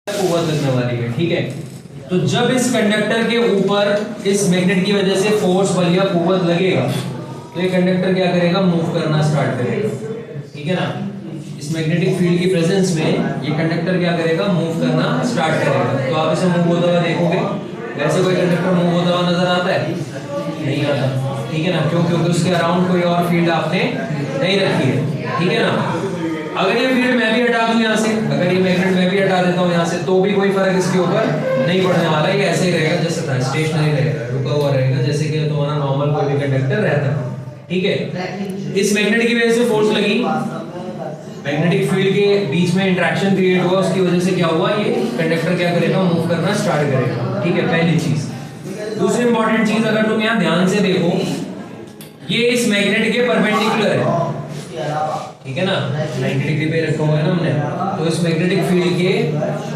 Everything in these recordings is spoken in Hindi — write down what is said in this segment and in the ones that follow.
कुव्वत लगने वाली है, ठीक है। तो जब इस कंडक्टर के ऊपर इस मैग्नेट की वजह से फोर्स बल या कुव्वत लगेगा तो ये कंडक्टर क्या करेगा, मूव करना स्टार्ट करेगा, ठीक है ना। इस मैग्नेटिक फील्ड की प्रेजेंस में ये कंडक्टर क्या करेगा, मूव करना स्टार्ट करेगा। तो आप इसे मूव होता हुआ देखोगे, वैसे कोई कंडक्टर मूव होता हुआ नजर आता है? नहीं आता, ठीक है ना। क्यों? क्योंकि उसके अराउंड कोई और फील्ड आपने नहीं रखी है, ठीक है ना। अगर ये फील्ड मैं भी हटा दूं यहाँ से, अगर ये मैग्नेट मैं भी हटा देता हूँ यहाँ से, तो भी कोई फर्क इसके ऊपर नहीं पड़ने वाला। ये ऐसे ही रहेगा जैसे था, स्टेशनरी रहेगा, रुका हुआ रहेगा, जैसे कि तुम्हारा नॉर्मल कोई भी कंडक्टर रहता है, ठीक है। इस मैग्नेट की वजह से फोर्स लगी, मैग्नेटिक फील्ड के बीच में इंटरेक्शन क्रिएट हुआ, उसकी वजह से क्या हुआ, ये कंडक्टर क्या करेगा, मूव करना स्टार्ट करेगा, ठीक है, पहली चीज। दूसरी इंपॉर्टेंट चीज, अगर तुम यहाँ ध्यान से देखो, ये इस मैग्नेट के परपेंडिकुलर है, ठीक है ना, 90 डिग्री पे रखा हुआ है ना हमने। तो इस मैग्नेटिक फील्ड के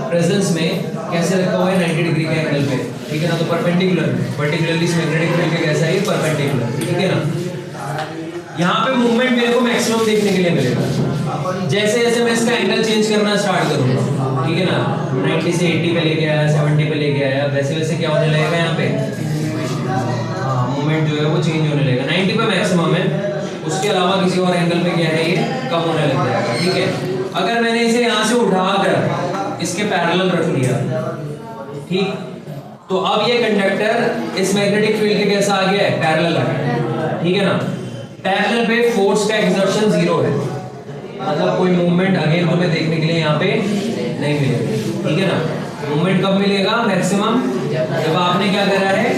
प्रेजेंस में कैसे रखा हुआ है, 90 डिग्री के एंगल पे, ठीक है ना। तो परपेंडिकुलर, पर्टिकुलरली इस मैग्नेटिक फील्ड के कैसा है, ये परपेंडिकुलर, ठीक है ना। यहाँ पे मूवमेंट मेरे को मैक्सिमम देखने के लिए मिलेगा। जैसे जैसे मैं इसका एंगल चेंज करना स्टार्ट करूंगा, ठीक है ना, 90 से 80 पे लेके आया, 70 पे लेके आया, वैसे वैसे क्या होने लगेगा यहाँ पे, मूवमेंट जो है वो चेंज होने लगेगा। 90 पे मैक्सिमम है, उसके अलावा किसी और एंगल पे क्या है, ये कम होने लग जाएगा, ठीक है। अगर मैंने इसे यहाँ से उठाकर इसके पैरेलल रख लिया, ठीक, तो अब ये कंडक्टर इस मैग्नेटिक फील्ड के कैसा आ गया है, पैरेलल आ गया है, ठीक है ना। पैरेलल पे फोर्स का एक्सर्शन जीरो है, मतलब कोई मूवमेंट अगेन तुम्हें देखने के लिए यहाँ पे नहीं मिलेगा, ठीक है ना। मूवमेंट कब मिलेगा, मैक्सिमम जब आपने क्या करा है,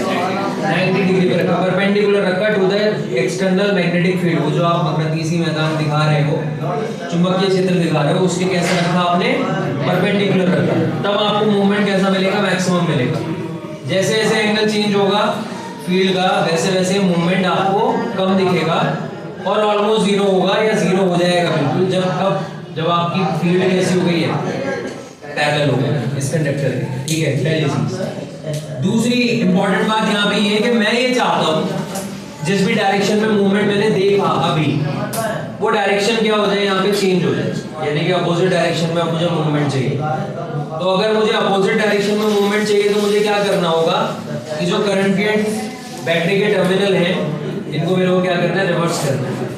90 डिग्री पे रखा, परपेंडिकुलर रखा to the external magnetic field. वो जो आप मगनतीसी मैदान दिखा रहे हो, चुंबकीय क्षेत्र दिखा रहे हो, उसके कैसे रखा आपने, परपेंडिकुलर रखा, तब आपको मूवमेंट कैसा मिलेगा, मैक्सिमम मिलेगा। जैसे जैसे एंगल चेंज होगा फील्ड का, वैसे वैसे मूवमेंट आपको कम दिखेगा और ऑलमोस्ट जीरो होगा या जीरो हो जाएगा बिल्कुल, जब आपकी फील्ड कैसी हो गई है, पैरेलल हो गया इस कंडक्टर के, ठीक है, पहली चीज। दूसरी इंपॉर्टेंट बात यहाँ पे ये है कि मैं ये चाहता हूँ जिस भी डायरेक्शन में मूवमेंट मैंने देखा अभी, वो डायरेक्शन क्या हो जाए, यहाँ पे चेंज हो जाए, यानी कि अपोजिट डायरेक्शन में मुझे मूवमेंट चाहिए। तो अगर मुझे अपोजिट डायरेक्शन में मूवमेंट चाहिए तो मुझे क्या करना होगा कि जो करंट के बैटरी के टर्मिनल हैं, इनको मेरे को क्या करना है, रिवर्स करना है।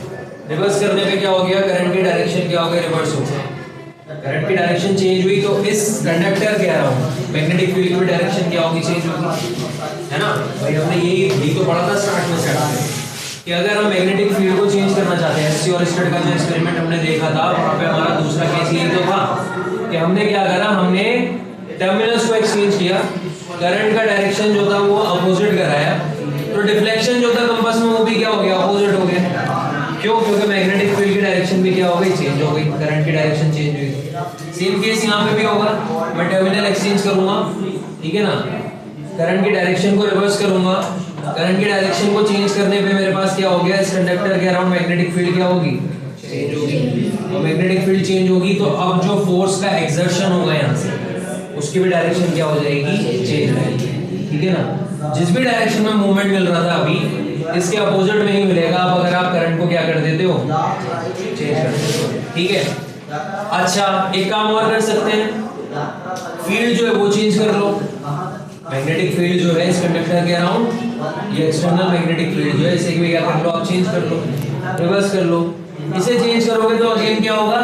रिवर्स करने पे क्या हो गया, करंट की डायरेक्शन क्या हो गया, रिवर्स हो गया। करंट की डायरेक्शन चेंज हुई तो इस कंडक्टर कह रहा हूँ मैग्नेटिक फील्ड की डायरेक्शन क्या होगी, चेंज होगी, है ना भाई। हमने यही तो पढ़ा था स्टार्ट में कि अगर हम मैग्नेटिक फील्ड को चेंज करना चाहते हैं, एससी और स्टड का जो एक्सपेरिमेंट हमने देखा था, वहाँ पे हमारा दूसरा केस यही तो था कि हमने क्या करा, हमने टर्मिनल्स को एक्सचेंज किया, करंट का डायरेक्शन जो था वो अपोजिट कराया, तो डिफ्लेक्शन जो था कंपास में वो भी क्या हो गया, अपोजिट हो गया। क्यों? क्योंकि मैग्नेटिक फील्ड की डायरेक्शन भी क्या हो गई, चेंज हो गई, करंट की डायरेक्शन चेंज हुई। सेम केस यहाँ पे भी होगा, मैं टर्मिनल एक्सचेंज करूंगा, ठीक है ना, करंट की डायरेक्शन को रिवर्स करूंगा, करंट की डायरेक्शन को चेंज करने पे मेरे पास क्या हो गया, इस कंडक्टर के अराउंड मैग्नेटिक फील्ड क्या होगी, चेंज होगी। और मैग्नेटिक फील्ड चेंज होगी तो अब जो फोर्स का एक्सर्शन होगा यहाँ से, उसकी भी डायरेक्शन क्या हो जाएगी, चेंज हो जाएगी, ठीक है ना। जिस भी डायरेक्शन में मूवमेंट मिल रहा था अभी, इसके अपोजिट में ही मिलेगा अब अगर आप करंट को क्या कर देते हो, चेंज कर देते हो, ठीक है। अच्छा, एक काम और कर सकते हैं, फील्ड जो है वो चेंज कर लो। मैग्नेटिक फील्ड जो है इस कंडक्टर के अराउंड, ये एक्सटर्नल मैग्नेटिक फील्ड जो है, इसे भी क्या कर लो, आप चेंज कर लो, रिवर्स कर लो। इसे चेंज करोगे तो अगेन क्या होगा,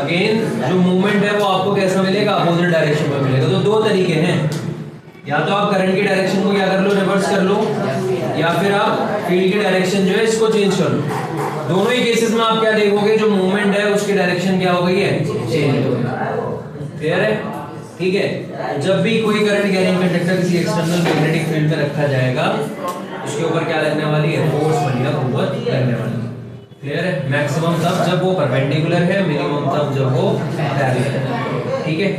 अगेन जो मूवमेंट है वो आपको कैसा मिलेगा, अपोजिट डायरेक्शन में मिलेगा। तो दो तरीके हैं, या तो आप करंट की डायरेक्शन को क्या कर लो, रिवर्स कर लो, या फिर आप फील्ड की डायरेक्शन जो है इसको चेंज कर लो। दोनों ही केसेस में आप क्या देखोगे, जो मूवमेंट है उसकी डायरेक्शन क्या हो गई है, चेंज हो गई। क्लियर है, ठीक है। जब भी कोई करंट कैरिंग कंडक्टर किसी एक्सटर्नल मैग्नेटिक फील्ड में रखा जाएगा, उसके ऊपर क्या लगने वाली है, फोर्स बनेगा, कुव्वत लगने वाली है। क्लियर है। मैक्सिमम तब जब वो परपेंडिकुलर है, मिनिमम तब जब वो पैरेलल है, ठीक है।